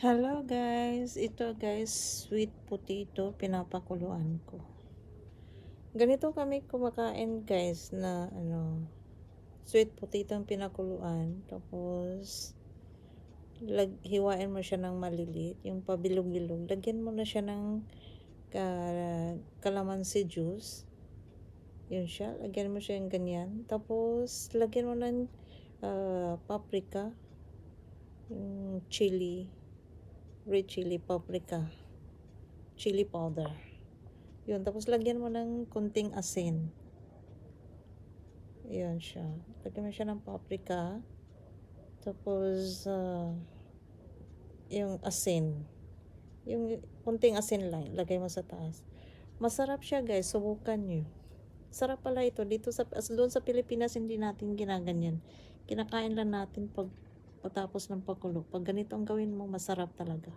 Hello guys, ito guys, sweet potato pinapakuluan ko. Ganito kami kumakain guys na sweet potato ang pinakuluan. Tapos hiwain mo siya ng maliliit, yung pabilog-bilog. Lagyan mo na siya ng calamansi juice. Yun siya, lagyan mo siya ng ganyan. Tapos lagyan mo ng paprika, yung chili, red chili, paprika, chili powder. Yun, tapos lagyan mo ng kunting asin. Yun siya. Lagyan mo siya ng paprika. Tapos, yung asin. Yung kunting asin lang, lagay mo sa taas. Masarap siya guys, subukan nyo. Sarap pala ito. Dito doon sa Pilipinas, hindi natin ginaganyan. Kinakain lang natin pag patapos ng pakulo. Pag ganito ang gawin mo, masarap talaga.